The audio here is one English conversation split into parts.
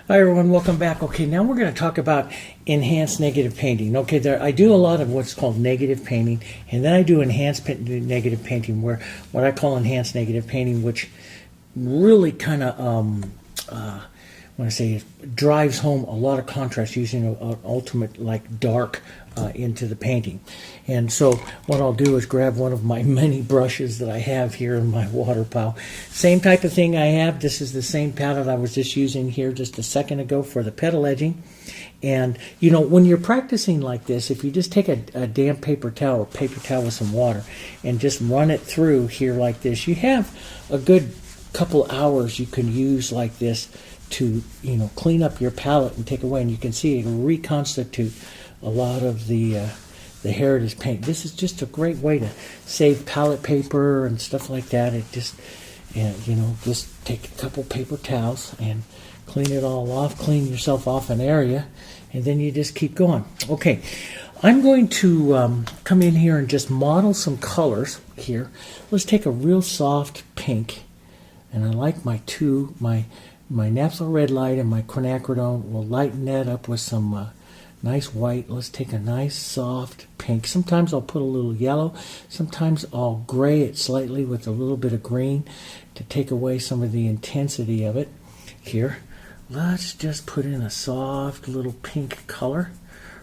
Hi everyone, welcome back. Okay, now we're going to talk about enhanced negative painting. Okay, I do a lot of what's called negative painting, and then I do enhanced negative painting, where what I call enhanced negative painting, which really kind of, when I say it, drives home a lot of contrast using an ultimate like dark into the painting. And so what I'll do is grab one of my many brushes that I have here in my water pile. Same type of thing I have. This is the same palette I was just using here just a second ago for the petal edging. And you know, when you're practicing like this, if you just take a damp paper towel or paper towel with some water and just run it through here like this, you have a good couple hours you can use like this to, you know, clean up your palette and take away, and you can see it reconstitute a lot of the heritage paint. This is just a great way to save palette paper and stuff like that. It just, you know, just take a couple paper towels and clean it all off, clean yourself off an area, and then you just keep going. Okay, I'm going to come in here and just model some colors here. Let's take a real soft pink, and I like my naphtha red light and my quinacridone. We'll lighten that up with some nice white. Let's take a nice soft pink. Sometimes I'll put a little yellow. Sometimes I'll gray it slightly with a little bit of green to take away some of the intensity of it. Here, let's just put in a soft little pink color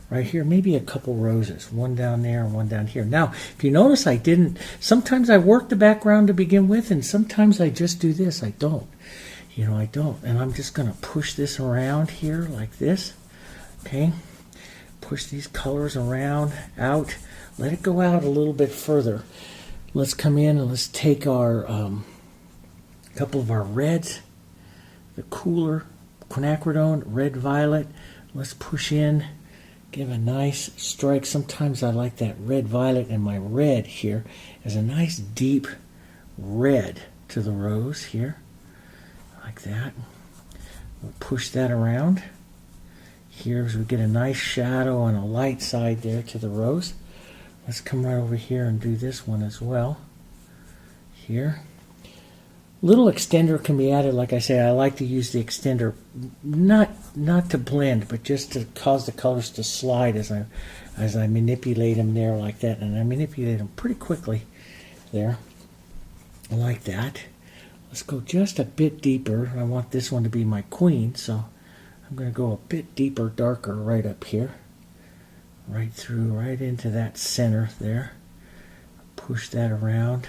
right here. Maybe a couple roses, one down there and one down here. Now, if you notice, I didn't, sometimes I work the background to begin with, and sometimes I just do this. I don't. You know, I don't. And I'm just going to push this around here like this. Okay. Push these colors around, out. Let it go out a little bit further. Let's come in and let's take our couple of our reds, the cooler quinacridone, red violet. Let's push in, give a nice strike. Sometimes I like that red violet and my red here as a nice deep red to the rose here, like that. We'll push that around. Here as we get a nice shadow on a light side there to the rose. Let's come right over here and do this one as well. Here. Little extender can be added. Like I say, I like to use the extender not to blend, but just to cause the colors to slide as I manipulate them there like that. And I manipulate them pretty quickly there, like that. Let's go just a bit deeper. I want this one to be my queen, so I'm going to go a bit deeper, darker right up here. Right through, right into that center there. Push that around.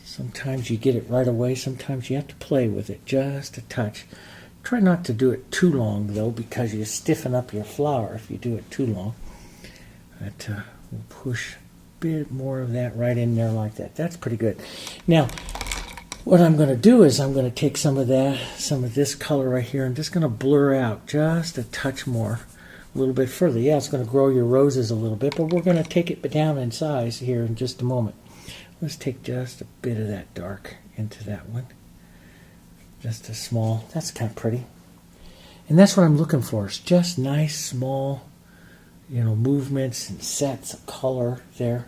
Sometimes you get it right away. Sometimes you have to play with it just a touch. Try not to do it too long, though, because you stiffen up your flower if you do it too long. But we'll push a bit more of that right in there like that. That's pretty good. Now, what I'm going to do is I'm going to take some of this color right here, and just going to blur out just a touch more, a little bit further. Yeah, it's going to grow your roses a little bit, but we're going to take it down in size here in just a moment. Let's take just a bit of that dark into that one. Just a small, that's kind of pretty. And that's what I'm looking for. It's just nice, small, you know, movements and sets of color there.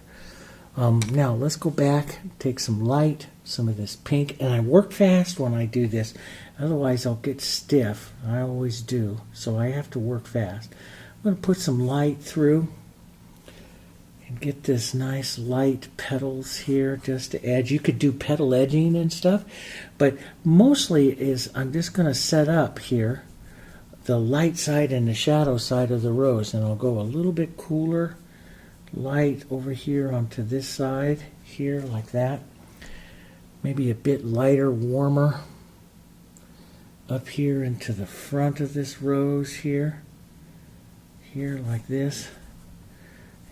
Now let's go back, take some light, some of this pink, and I work fast when I do this, otherwise I'll get stiff. I always do, so I have to work fast. I'm going to put some light through and get this nice light petals here just to edge. You could do petal edging and stuff, but mostly is I'm just going to set up here the light side and the shadow side of the rose, and I'll go a little bit cooler light over here onto this side here like that. Maybe a bit lighter, warmer up here into the front of this rose here like this.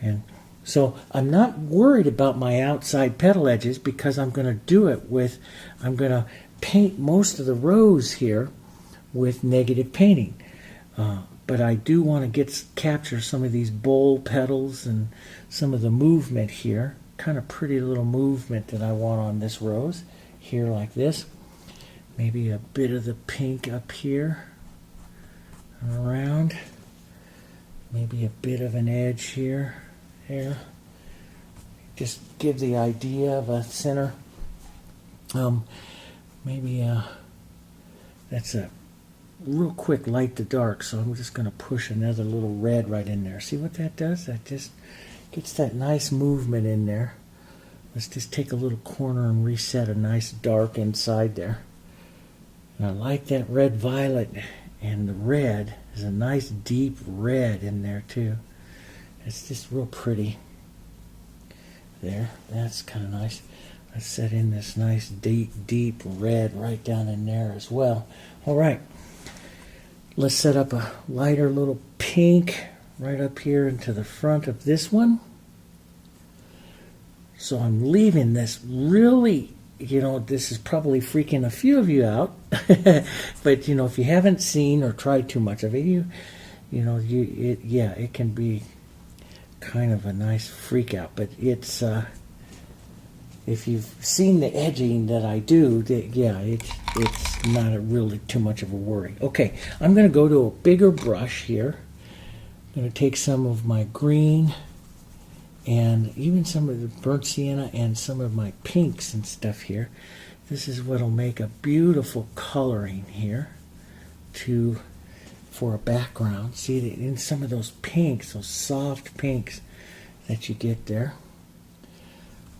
And so I'm not worried about my outside petal edges, because I'm going to do it with, I'm going to paint most of the rose here with negative painting. But I do want to capture some of these bold petals and some of the movement here. Kind of pretty little movement that I want on this rose here like this. Maybe a bit of the pink up here and around. Maybe a bit of an edge here. There. Just give the idea of a center. Maybe that's a real quick light to dark, so I'm just going to push another little red right in there. See what that does? That just gets that nice movement in there. Let's just take a little corner and reset a nice dark inside there. And I like that red violet, and the red is a nice deep red in there too. It's just real pretty. There, that's kind of nice. Let's set in this nice deep red right down in there as well. All right, let's set up a lighter little pink right up here into the front of this one. So I'm leaving this really, this is probably freaking a few of you out. But, if you haven't seen or tried too much of it, it can be kind of a nice freak out. But it's, if you've seen the edging that I do, it's not really too much of a worry. Okay, I'm going to go to a bigger brush here. I'm going to take some of my green and even some of the burnt sienna and some of my pinks and stuff here. This is what will make a beautiful coloring here for a background. See, in some of those pinks, those soft pinks that you get there.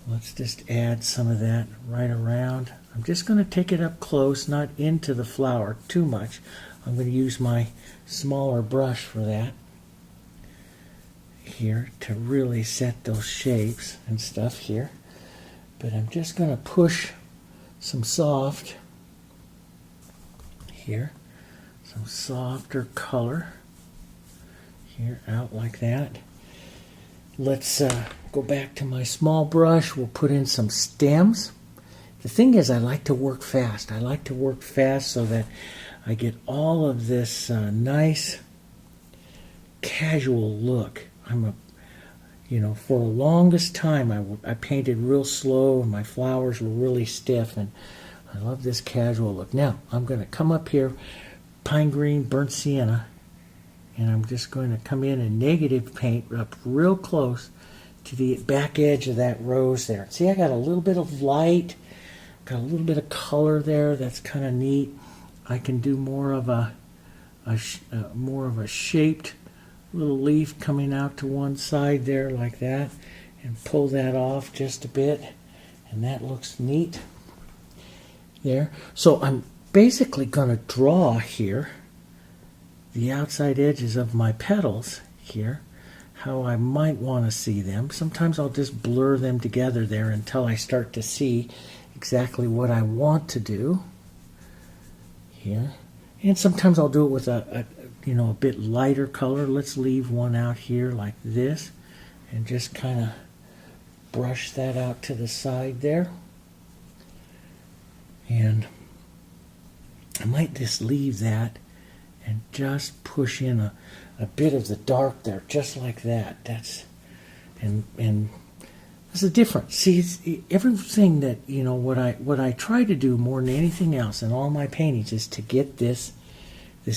Let's just add some of that right around. I'm just going to take it up close, not into the flower too much. I'm going to use my smaller brush for that here to really set those shapes and stuff here. But I'm just going to push some soft here, some softer color here out like that. Let's go back to my small brush. We'll put in some stems. The thing is, I like to work fast. I like to work fast so that I get all of this nice casual look. For the longest time I painted real slow and my flowers were really stiff, and I love this casual look. Now I'm going to come up here, pine green, burnt sienna, and I'm just going to come in and negative paint up real close to the back edge of that rose there. See, I got a little bit of light, got a little bit of color there. That's kind of neat. I can do more of a shaped little leaf coming out to one side there like that, and pull that off just a bit, and that looks neat there. So I'm basically going to draw here the outside edges of my petals here, how I might want to see them. Sometimes I'll just blur them together there until I start to see exactly what I want to do here. And sometimes I'll do it with a bit lighter color. Let's leave one out here like this and just kind of brush that out to the side there. And I might just leave that and just push in a bit of the dark there, just like that. And there's a difference. See, it's everything that, what I try to do more than anything else in all my paintings is to get this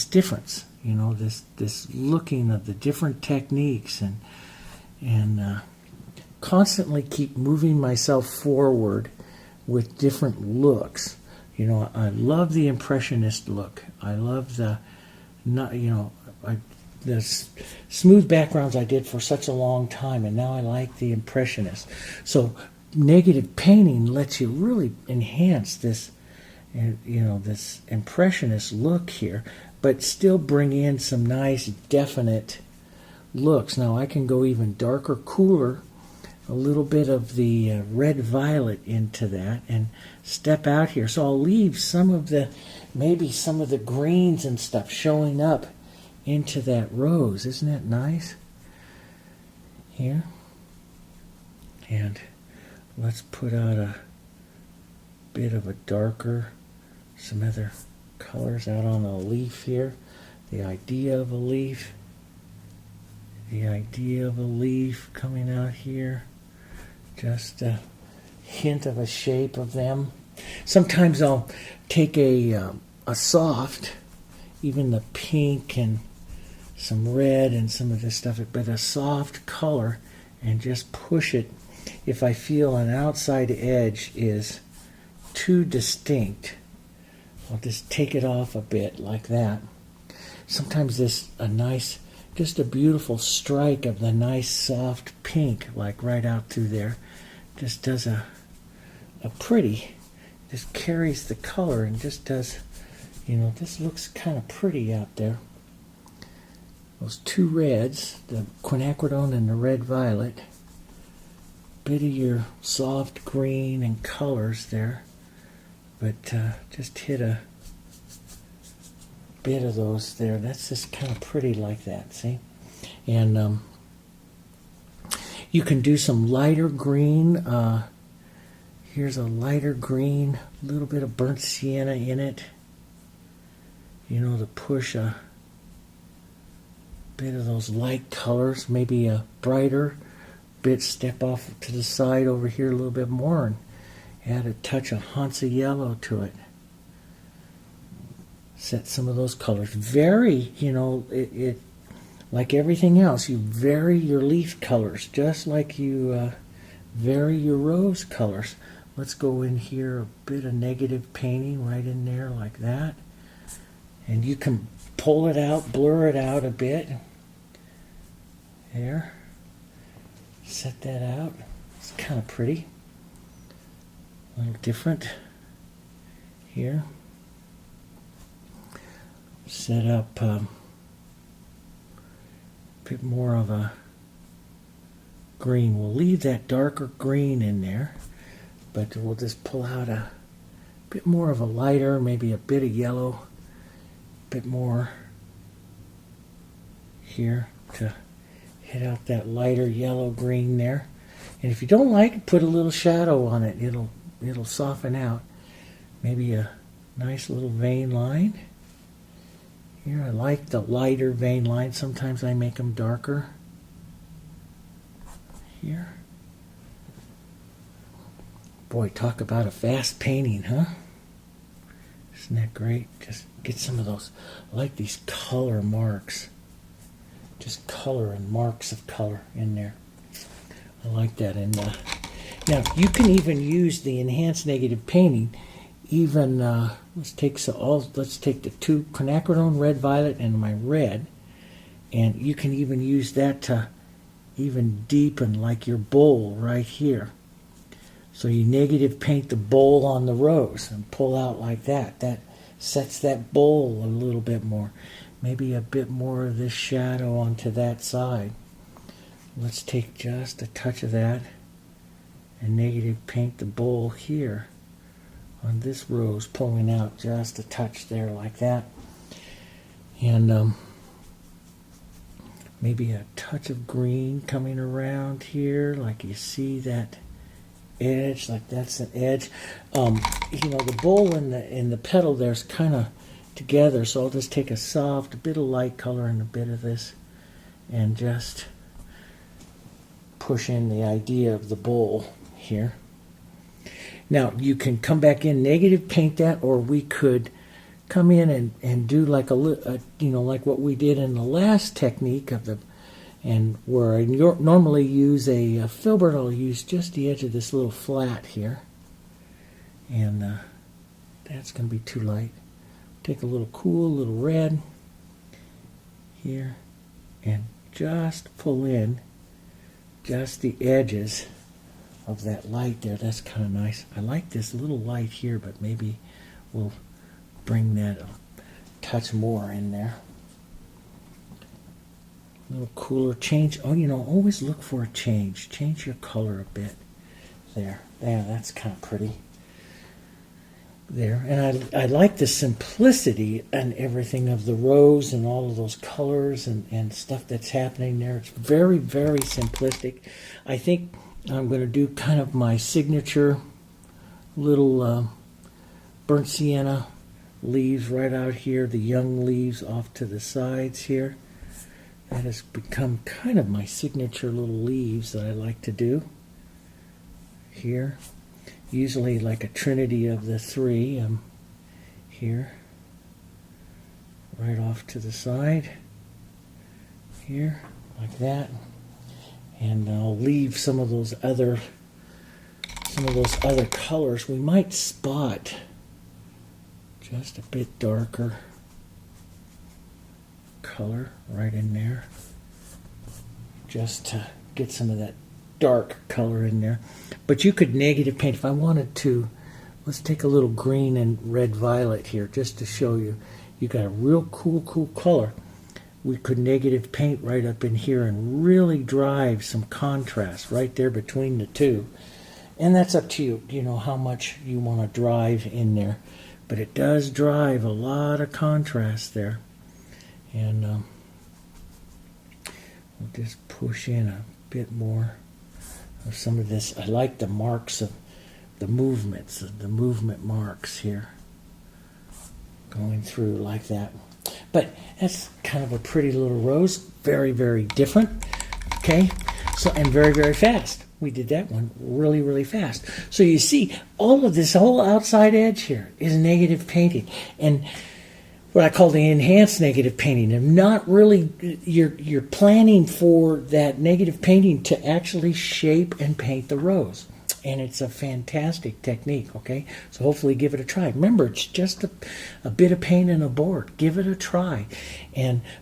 difference, this looking of the different techniques, and constantly keep moving myself forward with different looks. I love the impressionist look. I love the smooth backgrounds I did for such a long time, and now I like the impressionist. So negative painting lets you really enhance this, this impressionist look here, but still bring in some nice definite looks. Now I can go even darker, cooler, a little bit of the red violet into that, and step out here. So I'll leave maybe some of the greens and stuff showing up into that rose. Isn't that nice? Here. And let's put out a bit of a darker, some other colors out on a leaf here. The idea of a leaf. The idea of a leaf coming out here. Just a hint of a shape of them. Sometimes I'll take a soft, even the pink and some red and some of this stuff, but a soft color, and just push it. If I feel an outside edge is too distinct, I'll just take it off a bit like that. sometimes just a beautiful strike of the nice soft pink, like right out through there, just does a pretty, just carries the color and just does, this looks kind of pretty out there. Those two reds, the quinacridone and the red violet, bit of your soft green and colors there, but just hit a bit of those there. That's just kind of pretty like that, see? And you can do some lighter green. Here's a lighter green, a little bit of burnt sienna in it, to push a bit of those light colors, maybe a brighter bit, step off to the side over here a little bit more and add a touch of Hansa yellow to it. Set some of those colors. Vary, it like everything else, you vary your leaf colors just like you vary your rose colors. Let's go in here, a bit of negative painting right in there like that. And you can pull it out, blur it out a bit. There. Set that out. It's kind of pretty. A little different here. Set up a bit more of a green. We'll leave that darker green in there, but we'll just pull out a bit more of a lighter, maybe a bit of yellow, a bit more here to hit out that lighter yellow green there. And if you don't like it, put a little shadow on it. It'll soften out. Maybe a nice little vein line. Here, I like the lighter vein lines. Sometimes I make them darker. Here. Boy, talk about a fast painting, huh? Isn't that great? Just get some of those. I like these color marks. Just color and marks of color in there. I like that. And now you can even use the enhanced negative painting. Even let's take the two quinacridone, red violet, and my red, and you can even use that to even deepen like your bowl right here. So you negative paint the bowl on the rose and pull out like that. That sets that bowl a little bit more. Maybe a bit more of this shadow onto that side. Let's take just a touch of that and negative paint the bowl here on this rose, pulling out just a touch there like that. And maybe a touch of green coming around here, like you see that edge, like that's an edge. The bowl and the petal there's kind of together, so I'll just take a bit of light color and a bit of this and just push in the idea of the bowl here. Now you can come back in, negative paint that, or we could come in and do like like what we did in the last technique of the, and where I normally use a filbert, I'll use just the edge of this little flat here, and that's going to be too light. Take a little cool little red here and just pull in just the edges of that light there. That's kind of nice. I like this little light here, but maybe we'll bring that a touch more in there. A little cooler change. Always look for a change. Change your color a bit. There, that's kind of pretty. There, and I like the simplicity and everything of the rose and all of those colors and stuff that's happening there. It's very, very simplistic. I think I'm going to do kind of my signature little burnt sienna leaves right out here, the young leaves off to the sides here. That has become kind of my signature little leaves that I like to do here. Usually like a trinity of the three here, right off to the side here, like that. And I'll leave some of those other colors. We might spot just a bit darker color right in there, just to get some of that dark color in there. But you could negative paint if I wanted to. Let's take a little green and red violet here just to show you. You got a real cool color. We could negative paint right up in here and really drive some contrast right there between the two. And that's up to you, you know, how much you want to drive in there. But it does drive a lot of contrast there. And we'll just push in a bit more of some of this. I like the marks of the movements, the movement marks here, going through like that. But that's kind of a pretty little rose, very different. Okay, so and very fast. We did that one really fast. So you see, all of this whole outside edge here is negative painting, and what I call the enhanced negative painting. And not really, you're planning for that negative painting to actually shape and paint the rose. And it's a fantastic technique, okay? So hopefully give it a try. Remember, it's just a bit of paint and a board. Give it a try.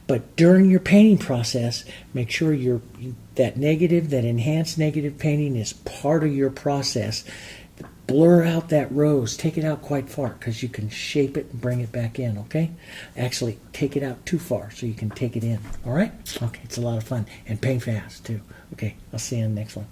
But during your painting process, make sure that enhanced negative painting is part of your process. Blur out that rose. Take it out quite far because you can shape it and bring it back in, okay? Actually, take it out too far so you can take it in, all right? Okay, it's a lot of fun. And paint fast, too. Okay, I'll see you in the next one.